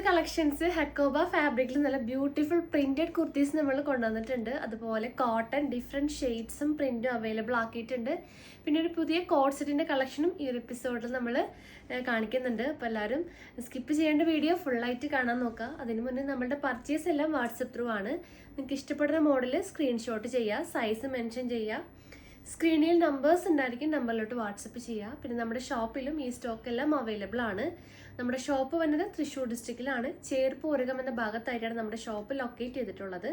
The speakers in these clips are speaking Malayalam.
കളക്ഷൻസ് ഹെക്കോബ ഫാബ്രിക്കിൽ നല്ല ബ്യൂട്ടിഫുൾ പ്രിന്റഡ് കുർത്തീസ് നമ്മൾ കൊണ്ടുവന്നിട്ടുണ്ട്. അതുപോലെ കോട്ടൺ ഡിഫറെൻറ്റ് ഷെയ്ഡ്സും പ്രിന്റും അവൈലബിൾ ആക്കിയിട്ടുണ്ട്. പിന്നെ ഒരു പുതിയ കോഡ് സെറ്റിൻ്റെ കളക്ഷനും ഈ ഒരു എപ്പിസോഡിൽ നമ്മൾ കാണിക്കുന്നുണ്ട്. അപ്പോൾ എല്ലാവരും സ്കിപ്പ് ചെയ്യേണ്ട വീഡിയോ ഫുള്ളായിട്ട് കാണാൻ നോക്കുക. അതിന് മുന്നേ നമ്മളുടെ പർച്ചേസ് എല്ലാം വാട്സപ്പ് ത്രൂ ആണ്. നിങ്ങൾക്ക് ഇഷ്ടപ്പെടുന്ന മോഡൽ സ്ക്രീൻഷോട്ട് ചെയ്യുക, സൈസ് മെൻഷൻ ചെയ്യുക. സ്ക്രീനിൽ നമ്പേഴ്സ് ഉണ്ടായിരിക്കും, നമ്പറിലോട്ട് വാട്സപ്പ് ചെയ്യുക. പിന്നെ നമ്മുടെ ഷോപ്പിലും ഈ സ്റ്റോക്ക് എല്ലാം അവൈലബിൾ ആണ്. നമ്മുടെ ഷോപ്പ് വന്നത് തൃശ്ശൂർ ഡിസ്ട്രിക്റ്റിലാണ്. ചേർപ്പൂരകം എന്ന ഭാഗത്തായിട്ടാണ് നമ്മുടെ ഷോപ്പ് ലൊക്കേറ്റ് ചെയ്തിട്ടുള്ളത്.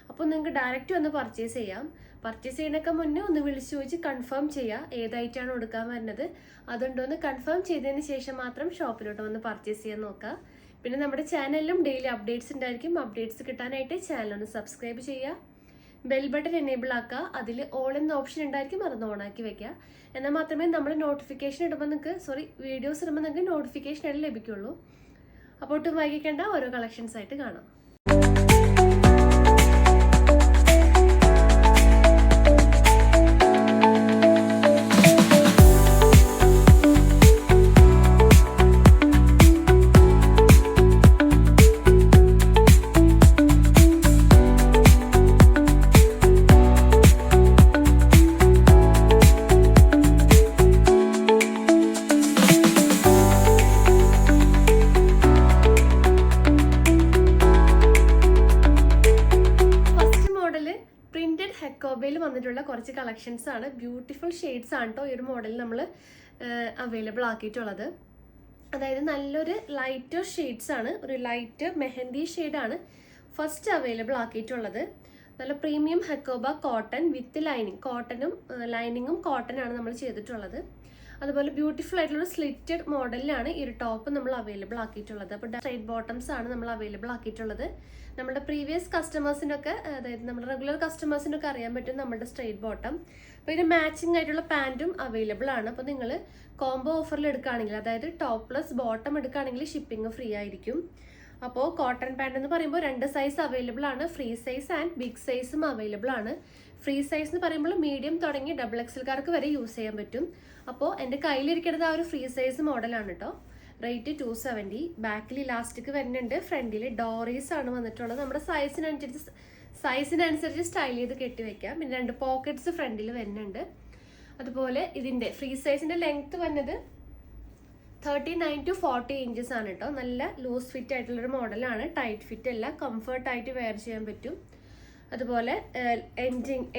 അപ്പോൾ നിങ്ങൾക്ക് ഡയറക്റ്റ് വന്ന് പർച്ചേസ് ചെയ്യാം. പർച്ചേസ് ചെയ്യുന്നതിനൊക്കെ മുന്നേ ഒന്ന് വിളിച്ചു ചോദിച്ച് കൺഫേം ചെയ്യുക ഏതായിട്ടാണ് എടുക്കാൻ വരുന്നത്. അതുകൊണ്ടോ ഒന്ന് കൺഫേം ചെയ്തതിന് ശേഷം മാത്രം ഷോപ്പിലോട്ട് വന്ന് പർച്ചേസ് ചെയ്യാൻ നോക്കുക. പിന്നെ നമ്മുടെ ചാനലിലും ഡെയിലി അപ്ഡേറ്റ്സ് ഉണ്ടായിരിക്കും. അപ്ഡേറ്റ്സ് കിട്ടാനായിട്ട് ചാനലൊന്ന് സബ്സ്ക്രൈബ് ചെയ്യുക. ബെൽ ബട്ടൺ എനേബിൾ ആക്കുക. അതിൽ ഓൾ എന്ന ഓപ്ഷൻ ഉണ്ടായിരിക്കും, അതൊന്ന് ഓണാക്കി വെക്കുക. എന്നാൽ മാത്രമേ നമ്മൾ നോട്ടിഫിക്കേഷൻ ഇടുമ്പോൾ വീഡിയോസ് ഇടുമ്പോൾ നിങ്ങൾക്ക് നോട്ടിഫിക്കേഷൻ ആയിട്ട് ലഭിക്കുള്ളൂ. അപ്പോൾ ഒട്ടും വൈകിക്കേണ്ട, ഓരോ കളക്ഷൻസ് ആയിട്ട് കാണാം. ഹെക്കോബയിൽ വന്നിട്ടുള്ള കുറച്ച് കളക്ഷൻസ് ആണ്. ബ്യൂട്ടിഫുൾ ഷെയ്ഡ്സ് ആണ് കേട്ടോ ഈ ഒരു മോഡൽ നമ്മൾ അവൈലബിൾ ആക്കിയിട്ടുള്ളത്. അതായത് നല്ലൊരു ലൈറ്റർ ഷെയ്ഡ്സ് ആണ്. ഒരു ലൈറ്റ് മെഹന്തി ഷെയ്ഡാണ് ഫസ്റ്റ് അവൈലബിൾ ആക്കിയിട്ടുള്ളത്. നല്ല premium Hakoba cotton with lining, കോട്ടനും ലൈനിങ്ങും കോട്ടനാണ് നമ്മൾ ചെയ്തിട്ടുള്ളത്. അതുപോലെ ബ്യൂട്ടിഫുൾ ആയിട്ടുള്ള സ്ലിറ്റഡ് മോഡലിലാണ് ഈ ഒരു ടോപ്പ് നമ്മൾ അവൈലബിൾ ആക്കിയിട്ടുള്ളത്. അപ്പോൾ സ്ട്രൈറ്റ് ബോട്ടംസ് ആണ് നമ്മൾ അവൈലബിൾ ആക്കിയിട്ടുള്ളത്. നമ്മുടെ പ്രീവിയസ് കസ്റ്റമേഴ്സിനൊക്കെ, അതായത് നമ്മുടെ റെഗുലർ കസ്റ്റമേഴ്സിനൊക്കെ അറിയാൻ പറ്റും നമ്മുടെ സ്ട്രൈറ്റ് ബോട്ടം. അപ്പോൾ ഇതിന് മാച്ചിങ് ആയിട്ടുള്ള പാൻറ്റും അവൈലബിൾ ആണ്. അപ്പോൾ നിങ്ങൾ കോംബോ ഓഫറിൽ എടുക്കുകയാണെങ്കിൽ, അതായത് ടോപ്പ് പ്ലസ് ബോട്ടം എടുക്കുകയാണെങ്കിൽ ഷിപ്പിംഗ് ഫ്രീ ആയിരിക്കും. അപ്പോൾ കോട്ടൺ പാൻറ് എന്ന് പറയുമ്പോൾ 2 സൈസ് അവൈലബിൾ ആണ്. ഫ്രീ സൈസ് ആൻഡ് ബിഗ് സൈസും അവൈലബിൾ ആണ്. ഫ്രീ സൈസ് എന്ന് പറയുമ്പോൾ മീഡിയം തുടങ്ങി XXL വരെ യൂസ് ചെയ്യാൻ പറ്റും. അപ്പോൾ എൻ്റെ കയ്യിലിരിക്കുന്നത് ആ ഒരു ഫ്രീ സൈസ് മോഡലാണ് കേട്ടോ. റേറ്റ് 270. ബാക്കിൽ ഇലാസ്റ്റിക് വരുന്നുണ്ട്. ഫ്രണ്ടിൽ ഡോറീസ് ആണ് വന്നിട്ടുള്ളത്. നമ്മുടെ സൈസിനനുസരിച്ച് സ്റ്റൈൽ ചെയ്ത് കെട്ടി വെക്കാം. പിന്നെ 2 പോക്കറ്റ്സ് ഫ്രണ്ടിൽ വരുന്നുണ്ട്. അതുപോലെ ഇതിൻ്റെ ഫ്രീ സൈസിൻ്റെ ലെങ്ത് വന്നത് 39 to 40 ഇഞ്ചസ് ആണ് കേട്ടോ. നല്ല ലൂസ് ഫിറ്റ് ആയിട്ടുള്ളൊരു മോഡലാണ്. ടൈറ്റ് ഫിറ്റ് അല്ല, കംഫർട്ടായിട്ട് വെയർ ചെയ്യാൻ പറ്റും. അതുപോലെ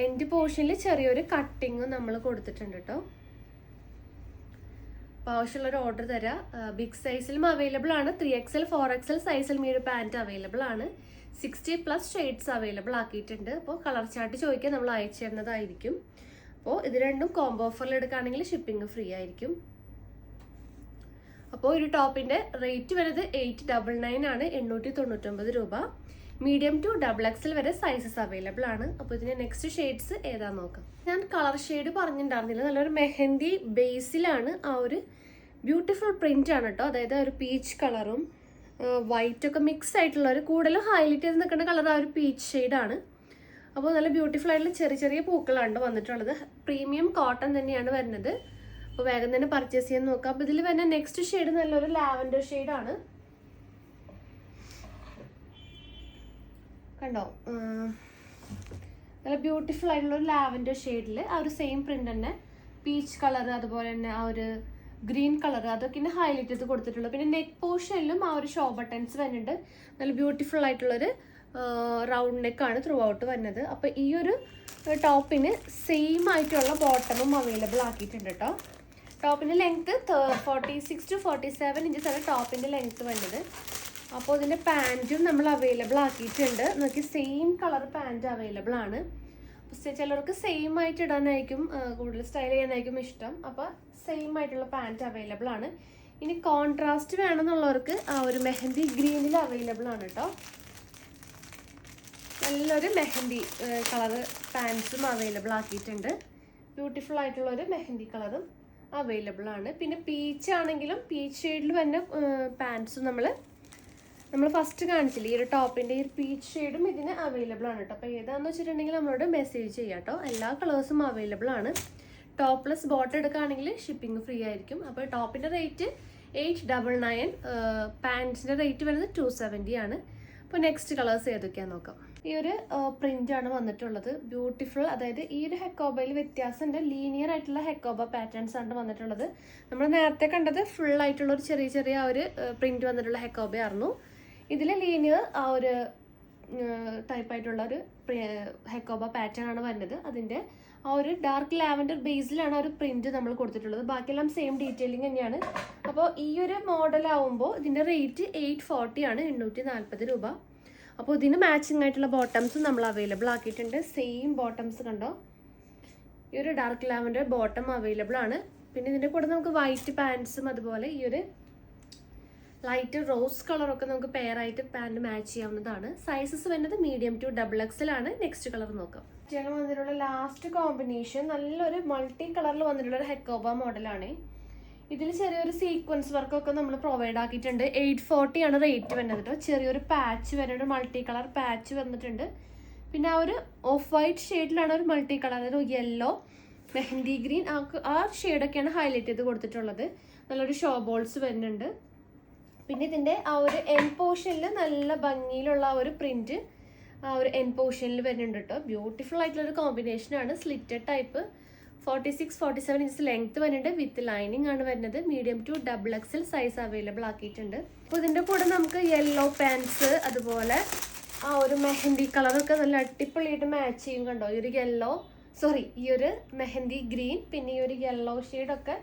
എൻഡ് പോർഷനിൽ ചെറിയൊരു കട്ടിങ്ങും നമ്മൾ കൊടുത്തിട്ടുണ്ട് കേട്ടോ. അപ്പോൾ ആവശ്യമുള്ളൊരു ഓർഡർ തരാം. ബിഗ് സൈസിലും അവൈലബിൾ ആണ്. 3XL 4XL സൈസിലും ഈ ഒരു പാൻറ്റ് അവൈലബിൾ ആണ്. 60+ ഷെയ്ഡ്സ് അവൈലബിൾ ആക്കിയിട്ടുണ്ട്. അപ്പോൾ കളർ ചാർട്ട് ചോദിക്കാൻ നമ്മൾ അയച്ചു തരുന്നതായിരിക്കും. അപ്പോൾ ഇത് രണ്ടും കോംബോ ഓഫറിൽ എടുക്കുകയാണെങ്കിൽ ഷിപ്പിംഗ് ഫ്രീ ആയിരിക്കും. അപ്പോൾ ഒരു ടോപ്പിൻ്റെ റേറ്റ് വരുന്നത് 899 ആണ്, 899 രൂപ. മീഡിയം ടു XXL വരെ സൈസസ് അവൈലബിൾ ആണ്. അപ്പോൾ ഇതിൻ്റെ നെക്സ്റ്റ് ഷെയ്ഡ്സ് ഏതാന്ന് നോക്കാം. ഞാൻ കളർ ഷെയ്ഡ് പറഞ്ഞിട്ടുണ്ടായിരുന്നില്ല. നല്ലൊരു മെഹന്തി ബേസിലാണ് ആ ഒരു ബ്യൂട്ടിഫുൾ പ്രിന്റ് ആണ് കേട്ടോ. അതായത് ഒരു പീച്ച് കളറും വൈറ്റൊക്കെ മിക്സ് ആയിട്ടുള്ള കൂടുതലും ഹൈലൈറ്റ് ചെയ്ത് നിൽക്കുന്ന കളർ ആ ഒരു പീച്ച് ഷെയ്ഡാണ്. അപ്പോൾ നല്ല ബ്യൂട്ടിഫുൾ ആയിട്ടുള്ള ചെറിയ ചെറിയ പൂക്കളാണ് വന്നിട്ടുള്ളത്. പ്രീമിയം കോട്ടൺ തന്നെയാണ് വരുന്നത്. അപ്പോൾ വേഗം തന്നെ പർച്ചേസ് ചെയ്യാൻ നോക്കാം. അപ്പോൾ ഇതിൽ വരുന്ന നെക്സ്റ്റ് ഷെയ്ഡ് നല്ലൊരു ലാവൻഡർ ഷെയ്ഡാണ്. കണ്ടോ, നല്ല ബ്യൂട്ടിഫുൾ ആയിട്ടുള്ള ഒരു ലാവൻഡർ ഷെയ്ഡിൽ ആ ഒരു സെയിം പ്രിന്റ് തന്നെ പീച്ച് കളർ, അതുപോലെ തന്നെ ആ ഒരു ഗ്രീൻ കളർ, അതൊക്കെ തന്നെ ഹൈലൈറ്റ് ചെയ്ത് കൊടുത്തിട്ടുള്ളത്. പിന്നെ നെക്ക് പോർഷനിലും ആ ഒരു ഷോ ബട്ടൺസ് വരുന്നുണ്ട്. നല്ല ബ്യൂട്ടിഫുൾ ആയിട്ടുള്ളൊരു റൗണ്ട് നെക്കാണ് ത്രൂ ഔട്ട് വരുന്നത്. അപ്പോൾ ഈ ഒരു ടോപ്പിന് സെയിം ആയിട്ടുള്ള ബോട്ടമും അവൈലബിൾ ആക്കിയിട്ടുണ്ട് കേട്ടോ. ടോപ്പിൻ്റെ ലെങ്ത്ത് 46 to 47 ഇഞ്ചസ് ആണ് ടോപ്പിൻ്റെ ലെങ്ത്ത് വരുന്നത്. അപ്പോൾ ഇതിൻ്റെ പാൻറ്റും നമ്മൾ അവൈലബിൾ ആക്കിയിട്ടുണ്ട്. നോക്കി സെയിം കളർ പാൻറ്റ് അവൈലബിൾ ആണ്. ചിലർക്ക് സെയിം ആയിട്ട് ഇടാനായിരിക്കും കൂടുതൽ സ്റ്റൈൽ ചെയ്യാനായിരിക്കും ഇഷ്ടം. അപ്പോൾ സെയിം ആയിട്ടുള്ള പാൻറ്റ് അവൈലബിൾ ആണ്. ഇനി കോൺട്രാസ്റ്റ് വേണമെന്നുള്ളവർക്ക് ആ ഒരു മെഹന്തി ഗ്രീനിൽ അവൈലബിൾ ആണ് കേട്ടോ. നല്ലൊരു മെഹന്തി കളറ് പാൻസും അവൈലബിൾ ആക്കിയിട്ടുണ്ട്. ബ്യൂട്ടിഫുൾ ആയിട്ടുള്ളൊരു മെഹന്തി കളറും അവൈലബിൾ ആണ്. പിന്നെ പീച്ച് ആണെങ്കിലും പീച്ച് ഷെയ്ഡിൽ വരുന്ന പാൻസും നമ്മൾ ഫസ്റ്റ് കാണിച്ചില്ലേ ഈ ഒരു ടോപ്പിൻ്റെ ഈ പീച്ച് ഷെയ്ഡും ഇതിന് അവൈലബിൾ ആണ് കേട്ടോ. അപ്പോൾ ഏതാണെന്ന് വെച്ചിട്ടുണ്ടെങ്കിൽ നമ്മളോട് മെസ്സേജ് ചെയ്യാം കേട്ടോ. എല്ലാ കളേഴ്സും അവൈലബിൾ ആണ്. ടോപ്പ് പ്ലസ് ബോട്ടം എടുക്കുകയാണെങ്കിൽ ഷിപ്പിംഗ് ഫ്രീ ആയിരിക്കും. അപ്പോൾ ടോപ്പിൻ്റെ റേറ്റ് 899. പാൻസിൻ്റെ റേറ്റ് വരുന്നത് 270 ആണ്. അപ്പോൾ നെക്സ്റ്റ് കളേഴ്സ് ഏതൊക്കെയാണെന്ന് നോക്കാം. ഈ ഒരു പ്രിൻ്റാണ് വന്നിട്ടുള്ളത്, ബ്യൂട്ടിഫുൾ. അതായത് ഈ ഒരു ഹെക്കോബയിൽ വ്യത്യാസമുണ്ട്, ലീനിയർ ആയിട്ടുള്ള ഹെക്കോബ പാറ്റേൺസ് ആണ് വന്നിട്ടുള്ളത്. നമ്മൾ നേരത്തെ കണ്ടത് ഫുൾ ആയിട്ടുള്ള ഒരു ചെറിയ ചെറിയ ആ ഒരു പ്രിന്റ് വന്നിട്ടുള്ള ഹെക്കോബയായിരുന്നു. ഇതിൽ ലീനിയർ ആ ഒരു ടൈപ്പായിട്ടുള്ള ഒരു ഹെക്കോബ പാറ്റേൺ ആണ് വരുന്നത്. അതിൻ്റെ ആ ഒരു ഡാർക്ക് ലാവൻഡർ ബേസിലാണ് ആ ഒരു പ്രിന്റ് നമ്മൾ കൊടുത്തിട്ടുള്ളത്. ബാക്കിയെല്ലാം സെയിം ഡീറ്റെയിലിംഗ് തന്നെയാണ്. അപ്പോൾ ഈ ഒരു മോഡലാവുമ്പോൾ ഇതിൻ്റെ റേറ്റ് 840 ആണ്, 840 രൂപ. അപ്പോൾ ഇതിന് മാച്ചിങ് ആയിട്ടുള്ള ബോട്ടംസ് നമ്മൾ അവൈലബിൾ ആക്കിയിട്ടുണ്ട്. സെയിം ബോട്ടംസ് കണ്ടോ, ഈ ഒരു ഡാർക്ക് ലാവൻഡർ ബോട്ടം അവൈലബിൾ ആണ്. പിന്നെ ഇതിൻ്റെ കൂടെ നമുക്ക് വൈറ്റ് പാൻസും അതുപോലെ ഈ ഒരു ലൈറ്റ് റോസ് കളറൊക്കെ നമുക്ക് പെയർ ആയിട്ട് പാൻറ് മാച്ച് ചെയ്യാവുന്നതാണ്. സൈസസ് വരുന്നത് മീഡിയം ടു XXL ആണ്. നെക്സ്റ്റ് കളർ നോക്കാം. ചേട്ടൻ വന്നിട്ടുള്ള ലാസ്റ്റ് കോമ്പിനേഷൻ നല്ലൊരു മൾട്ടി കളറിൽ വന്നിട്ടുള്ള ഒരു ഹെക്കോബ മോഡലാണ്. ഇതിൽ ചെറിയൊരു സീക്വൻസ് വർക്കൊക്കെ നമ്മൾ പ്രൊവൈഡ് ആക്കിയിട്ടുണ്ട്. 840 ആണ് റേറ്റ് വരുന്നത് കേട്ടോ. ചെറിയൊരു പാച്ച് വരുന്നുണ്ട്, മൾട്ടി കളർ പാച്ച് വന്നിട്ടുണ്ട്. പിന്നെ ആ ഒരു ഓഫ് വൈറ്റ് ഷെയ്ഡിലാണ് ഒരു മൾട്ടി കളർ, അതായത് യെല്ലോ, മെഹന്തി ഗ്രീൻ, ആ ഷെയ്ഡൊക്കെയാണ് ഹൈലൈറ്റ് ചെയ്ത് കൊടുത്തിട്ടുള്ളത്. നല്ലൊരു ഷോ ബോൾസ് വരുന്നുണ്ട്. പിന്നെ ഇതിൻ്റെ ആ ഒരു എൻ പോർഷനിൽ നല്ല ഭംഗിയിലുള്ള ആ ഒരു പ്രിന്റ് ആ ഒരു എൻ പോർഷനിൽ വരുന്നുണ്ട് കേട്ടോ. ബ്യൂട്ടിഫുൾ ആയിട്ടുള്ളൊരു കോമ്പിനേഷനാണ്. സ്ലിറ്റഡ് ടൈപ്പ്, 46-47 ഇഞ്ചസ് ലെങ്ത് വരുന്നുണ്ട്. വിത്ത് ലൈനിങ് ആണ് വരുന്നത്. Medium to XXL size available ആക്കിയിട്ടുണ്ട്. അപ്പോൾ ഇതിൻ്റെ കൂടെ നമുക്ക് യെല്ലോ പാൻസ് അതുപോലെ ആ ഒരു മെഹന്തി കളറൊക്കെ നല്ല അടിപൊളിയായിട്ട് മാച്ച് ചെയ്യും കണ്ടോ. ഈ ഒരു മെഹന്തി ഗ്രീൻ പിന്നെ ഈ ഒരു യെല്ലോ ഷെയ്ഡൊക്കെ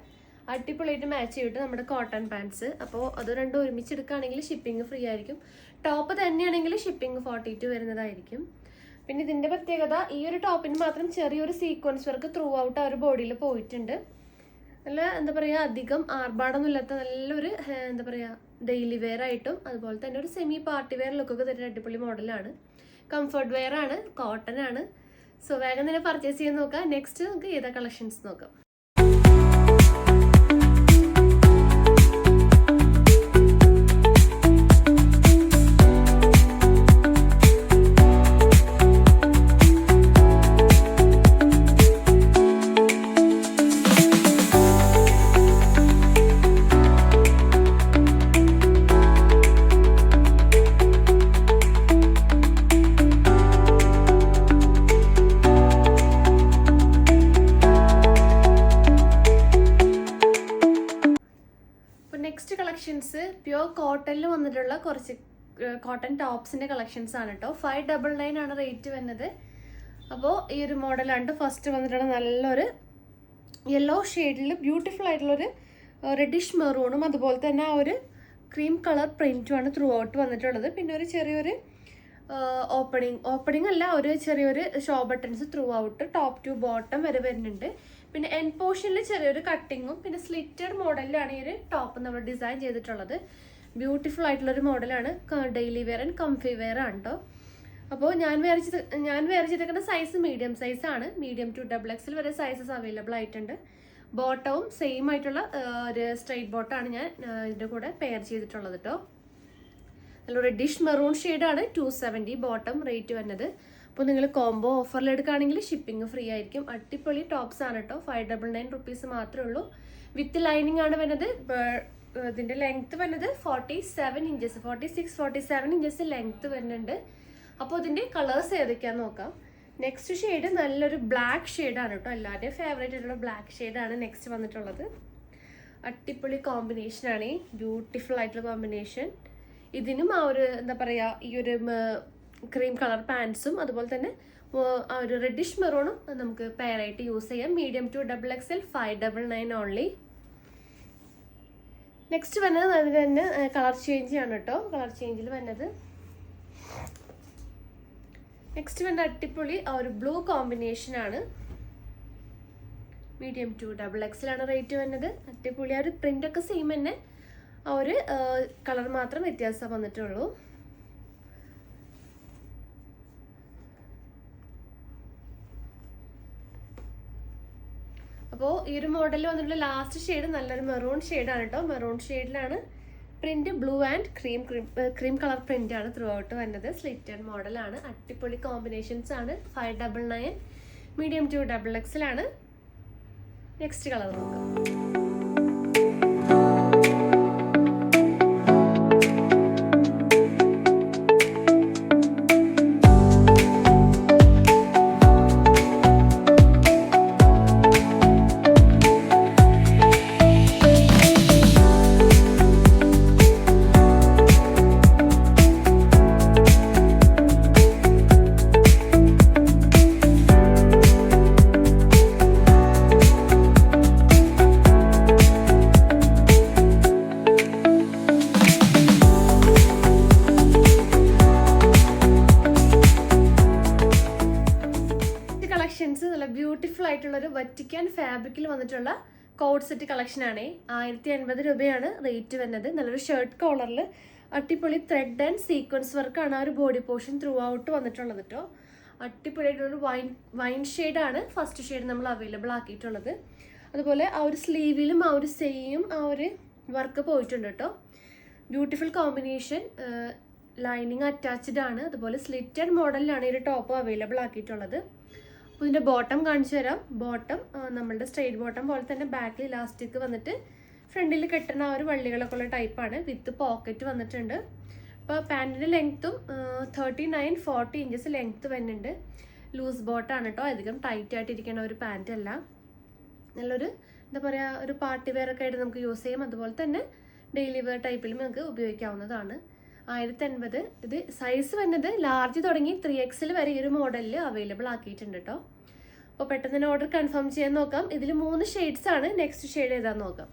അടിപൊളിയായിട്ട് മാച്ച് ചെയ്തിട്ട് നമ്മുടെ കോട്ടൺ പാൻസ്. അപ്പോൾ അത് രണ്ടും ഒരുമിച്ചെടുക്കുകയാണെങ്കിൽ ഷിപ്പിംഗ് ഫ്രീ ആയിരിക്കും. ടോപ്പ് തന്നെയാണെങ്കിൽ ഷിപ്പിംഗ് 42 വരുന്നതായിരിക്കും. പിന്നെ ഇതിൻ്റെ പ്രത്യേകത, ഈ ഒരു ടോപ്പിന് മാത്രം ചെറിയൊരു സീക്വൻസ് വർക്ക് ത്രൂ ഔട്ട് ആ ഒരു ബോഡിയിൽ പോയിട്ടുണ്ട്. നല്ല എന്താ പറയുക, അധികം ആർഭാടൊന്നും ഇല്ലാത്ത നല്ലൊരു എന്താ പറയുക ഡെയിലി വെയർ ആയിട്ടും അതുപോലെ തന്നെ ഒരു സെമി പാർട്ടി വെയർ ലുക്കൊക്കെ തരുന്ന അടിപൊളി മോഡലാണ്. കംഫർട്ട് വെയർ ആണ്, കോട്ടൺ ആണ്. സോ വേഗം തന്നെ പർച്ചേസ് ചെയ്യാൻ നോക്കാം. നെക്സ്റ്റ് നമുക്ക് ഏതാ കളക്ഷൻസ് നോക്കാം. നെക്സ്റ്റ് കളക്ഷൻസ് പ്യുവർ കോട്ടണിൽ വന്നിട്ടുള്ള കുറച്ച് കോട്ടൺ ടോപ്സിൻ്റെ കളക്ഷൻസ് ആണ് കേട്ടോ. 599 ആണ് റേറ്റ് വരുന്നത്. അപ്പോൾ ഈ ഒരു മോഡലാണ് ഫസ്റ്റ് വന്നിട്ടുള്ള നല്ലൊരു യെല്ലോ ഷെയ്ഡിൽ ബ്യൂട്ടിഫുൾ ആയിട്ടുള്ളൊരു റെഡിഷ് മെറൂണും അതുപോലെ തന്നെ ആ ഒരു ക്രീം കളർ പ്രിൻറ്റുമാണ് ത്രൂ ഔട്ട് വന്നിട്ടുള്ളത്. പിന്നെ ഒരു ചെറിയൊരു ഓപ്പണിംഗ് അല്ല, ഒരു ചെറിയൊരു show buttons throughout top to bottom വരെ വരുന്നുണ്ട്. പിന്നെ എൻ പോർഷനിൽ ചെറിയൊരു കട്ടിങ്ങും പിന്നെ സ്ലിറ്റഡ് മോഡലിലാണ് ഈ ഒരു ടോപ്പ് നമ്മൾ ഡിസൈൻ ചെയ്തിട്ടുള്ളത്. ബ്യൂട്ടിഫുൾ ആയിട്ടുള്ളൊരു മോഡലാണ്. Daily wear and comfy wear ആണ് കേട്ടോ. അപ്പോൾ ഞാൻ വെയർ ചെയ്തേക്കുന്ന സൈസ് മീഡിയം സൈസാണ്. മീഡിയം ടു XXL വരെ സൈസസ് അവൈലബിൾ ആയിട്ടുണ്ട്. ബോട്ടവും സെയിം ആയിട്ടുള്ള ഒരു സ്ട്രൈറ്റ് ബോട്ടമാണ് ഞാൻ ഇതിൻ്റെ കൂടെ പെയർ ചെയ്തിട്ടുള്ളത് കേട്ടോ. നല്ല റെഡിഷ് മെറൂൺ ഷെയ്ഡാണ്. 270 ബോട്ടം റേറ്റ് വരുന്നത്. അപ്പോൾ നിങ്ങൾ കോംബോ ഓഫറിൽ എടുക്കുകയാണെങ്കിൽ ഷിപ്പിംഗ് ഫ്രീ ആയിരിക്കും. അടിപൊളി ടോപ്സ് ആണ് കേട്ടോ. 599 റുപ്പീസ് മാത്രമേ ഉള്ളൂ. വിത്ത് ലൈനിങ് ആണ് വരുന്നത്. ഇതിൻ്റെ ലെങ്ത്ത് വരുന്നത് 47 ഇഞ്ചസ്, 46-47 ഇഞ്ചസ് ലെങ്ത്ത് വരുന്നുണ്ട്. അപ്പോൾ ഇതിൻ്റെ കളേഴ്സ് ഏതൊക്കെയാണെന്ന് നോക്കാം. നെക്സ്റ്റ് ഷെയ്ഡ് നല്ലൊരു ബ്ലാക്ക് ഷെയ്ഡാണ് കേട്ടോ. എല്ലാവരുടെയും ഫേവറേറ്റ് ആയിട്ടുള്ള ബ്ലാക്ക് ഷെയ്ഡാണ് നെക്സ്റ്റ് വന്നിട്ടുള്ളത്. അടിപൊളി കോമ്പിനേഷനാണ്, ബ്യൂട്ടിഫുൾ ആയിട്ടുള്ള കോമ്പിനേഷൻ. ഇതിനും ആ ഒരു എന്താ പറയുക ഈ ഒരു ക്രീം കളർ പാൻസും അതുപോലെ തന്നെ ആ ഒരു റെഡിഷ് മെറൂണും നമുക്ക് പെയറായിട്ട് യൂസ് ചെയ്യാം. Medium to XXL 599 only. Next വരുന്നത് അതിന് തന്നെ കളർ ചേഞ്ച് ആണ് കേട്ടോ. കളർ ചേഞ്ചിൽ വരുന്നത് നെക്സ്റ്റ് വരുന്ന അടിപൊളി ആ ഒരു ബ്ലൂ കോമ്പിനേഷനാണ്. മീഡിയം ടു XXL ആണ് റേറ്റ് വരുന്നത്. അടിപൊളി ആ ഒരു പ്രിൻ്റൊക്കെ സെയിം തന്നെ, ആ ഒരു കളർ മാത്രം വ്യത്യാസം വന്നിട്ടുള്ളൂ. അപ്പോൾ ഈ ഒരു മോഡലിൽ വന്നിട്ടുള്ള ലാസ്റ്റ് ഷെയ്ഡ് നല്ലൊരു മെറൂൺ ഷെയ്ഡാണ് കേട്ടോ. മെറൂൺ ഷെയ്ഡിലാണ് print. Blue and cream colour print ആണ് ത്രൂ ഔട്ട് വരുന്നത്. സ്ലിറ്റഡ് മോഡലാണ്. അടിപൊളി കോമ്പിനേഷൻസ് ആണ്. 599 മീഡിയം ടു XXL ആണ്. നെക്സ്റ്റ് കളർ നോക്കാം. ആയിട്ടുള്ളൊരു വറ്റിക്കാൻ ഫാബ്രിക്കിൽ വന്നിട്ടുള്ള കോഡ് സെറ്റ് കളക്ഷനാണ്. 1080 രൂപയാണ് റേറ്റ് വരുന്നത്. നല്ലൊരു ഷർട്ട് കോളറിൽ അടിപൊളി ത്രെഡ് ആൻഡ് സീക്വൻസ് വർക്കാണ് ആ ഒരു ബോഡി പോർഷൻ ത്രൂ ഔട്ട് വന്നിട്ടുള്ളത് കേട്ടോ. അടിപൊളിയായിട്ടുള്ളൊരു വൈൻ ഷെയ്ഡാണ് ഫസ്റ്റ് ഷെയ്ഡ് നമ്മൾ അവൈലബിൾ ആക്കിയിട്ടുള്ളത്. അതുപോലെ ആ ഒരു സ്ലീവിലും ആ ഒരു സെയിം ആ ഒരു വർക്ക് പോയിട്ടുണ്ട് കേട്ടോ. ബ്യൂട്ടിഫുൾ കോമ്പിനേഷൻ, ലൈനിങ് അറ്റാച്ച്ഡ് ആണ്. അതുപോലെ സ്ലിറ്റഡ് മോഡലിലാണ് ഈ ഒരു ടോപ്പ് അവൈലബിൾ ആക്കിയിട്ടുള്ളത്. അപ്പോൾ ഇതിൻ്റെ ബോട്ടം കാണിച്ചു തരാം. ബോട്ടം നമ്മളുടെ സ്ട്രെയിറ്റ് ബോട്ടം പോലെ തന്നെ ബാക്കിൽ ഇലാസ്റ്റിക് വന്നിട്ട് ഫ്രണ്ടിൽ കെട്ടുന്ന ആ ഒരു വള്ളികളൊക്കെ ഉള്ള ടൈപ്പാണ്. വിത്ത് പോക്കറ്റ് വന്നിട്ടുണ്ട്. അപ്പോൾ പാൻറ്റിൻ്റെ ലെങ്ത്തും 39-40 ഇഞ്ചസ് ലെങ്ത്ത് വരുന്നുണ്ട്. ലൂസ് ബോട്ടാണ് കേട്ടോ, അധികം ടൈറ്റ് ആയിട്ടിരിക്കുന്ന ഒരു പാൻറ്റ് അല്ല. നല്ലൊരു എന്താ പറയുക, ഒരു പാർട്ടി വെയർ ഒക്കെ ആയിട്ട് നമുക്ക് യൂസ് ചെയ്യാം. അതുപോലെ തന്നെ ഡെയിലി വെയർ ടൈപ്പിലും നമുക്ക് ഉപയോഗിക്കാവുന്നതാണ്. 1080. ഇത് സൈസ് വരുന്നത് ലാർജ് തുടങ്ങി 3XL വരെ ഈ ഒരു മോഡലിൽ അവൈലബിൾ ആക്കിയിട്ടുണ്ട് കേട്ടോ. അപ്പോൾ പെട്ടെന്ന് തന്നെ ഓർഡർ കൺഫേം ചെയ്യാൻ നോക്കാം. ഇതിൽ 3 ഷെയ്ഡ്സ് ആണ്. നെക്സ്റ്റ് ഷെയ്ഡ് ഏതാന്ന് നോക്കാം.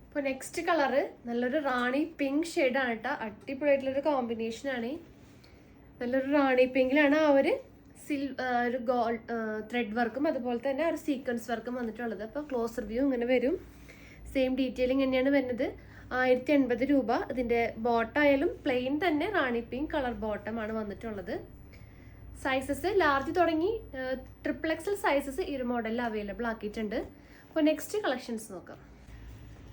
അപ്പോൾ നെക്സ്റ്റ് കളറ് നല്ലൊരു റാണി പിങ്ക് ഷെയ്ഡാണ് കേട്ടോ. അടിപൊളിയായിട്ടുള്ളൊരു കോമ്പിനേഷനാണ്. നല്ലൊരു റാണി പിങ്കിലാണ് ആ ഒരു ഒരു ഗോൾഡ് ത്രെഡ് വർക്കും അതുപോലെ തന്നെ ഒരു സീക്വൻസ് വർക്കും വന്നിട്ടുള്ളത്. അപ്പോൾ ക്ലോസ് റിവ്യൂ ഇങ്ങനെ വരും. സെയിം ഡീറ്റെയിലിംഗ് തന്നെയാണ് വരുന്നത്. 1080 രൂപ. ഇതിൻ്റെ ബോട്ടായാലും പ്ലെയിൻ തന്നെ റാണി പിങ്ക് കളർ ബോട്ടമാണ് വന്നിട്ടുള്ളത്. സൈസസ് ലാർജ് തുടങ്ങി XXL സൈസസ് ഈ ഒരു മോഡലിൽ അവൈലബിൾ ആക്കിയിട്ടുണ്ട്. അപ്പോൾ നെക്സ്റ്റ് കളക്ഷൻസ് നോക്കാം.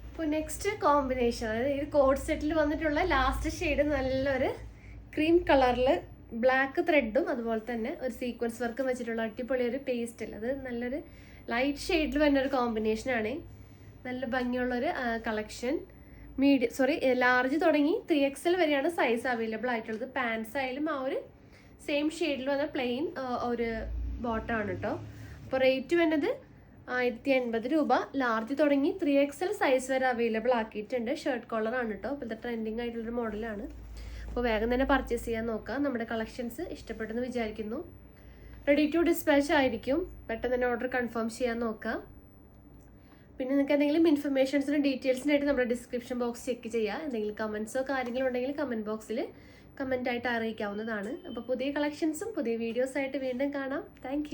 അപ്പോൾ നെക്സ്റ്റ് കോമ്പിനേഷൻ, അതായത് ഈ കോഡ് സെറ്റിൽ വന്നിട്ടുള്ള ലാസ്റ്റ് ഷെയ്ഡ് നല്ലൊരു ക്രീം കളറിൽ ബ്ലാക്ക് ത്രെഡും അതുപോലെ തന്നെ ഒരു സീക്വൻസ് വർക്കും വെച്ചിട്ടുള്ള അടിപൊളി ഒരു പേസ്റ്റൽ. അത് നല്ലൊരു ലൈറ്റ് ഷെയ്ഡിൽ വരുന്ന ഒരു കോമ്പിനേഷനാണ്. നല്ല ഭംഗിയുള്ളൊരു കളക്ഷൻ. ലാർജ് തുടങ്ങി 3XL വരെയാണ് സൈസ് അവൈലബിൾ ആയിട്ടുള്ളത്. പാൻസ് ആയാലും ആ ഒരു സെയിം ഷെയ്ഡിൽ വന്ന പ്ലെയിൻ ഒരു ബോട്ടമാണ് കേട്ടോ. അപ്പോൾ റേറ്റ് വരുന്നത് 1080 രൂപ. ലാർജ് തുടങ്ങി 3XL സൈസ് വരെ അവൈലബിൾ ആക്കിയിട്ടുണ്ട്. ഷർട്ട് കോളറാണ് കേട്ടോ. ഇപ്പോഴത്തെ ട്രെൻഡിങ് ആയിട്ടുള്ളൊരു മോഡലാണ്. അപ്പോൾ വേഗം തന്നെ പർച്ചേസ് ചെയ്യാൻ നോക്കാം. നമ്മുടെ കളക്ഷൻസ് ഇഷ്ടപ്പെട്ടെന്ന് വിചാരിക്കുന്നു. റെഡി ടു ഡിസ്പാച്ച് ആയിരിക്കും. പെട്ടെന്ന് തന്നെ ഓർഡർ കൺഫേം ചെയ്യാൻ നോക്കാം. പിന്നെ നിങ്ങൾക്ക് എന്തെങ്കിലും ഇൻഫർമേഷൻസിനും ഡീറ്റെയിൽസിനായിട്ട് നമ്മുടെ ഡിസ്ക്രിപ്ഷൻ ബോക്സ് ചെക്ക് ചെയ്യുക. എന്തെങ്കിലും കമൻസോ കാര്യങ്ങളോ ഉണ്ടെങ്കിൽ കമൻറ്റ് ബോക്സിൽ കമൻറ്റായിട്ട് അറിയിക്കാവുന്നതാണ്. അപ്പോൾ പുതിയ കളക്ഷൻസും പുതിയ വീഡിയോസായിട്ട് വീണ്ടും കാണാം. താങ്ക്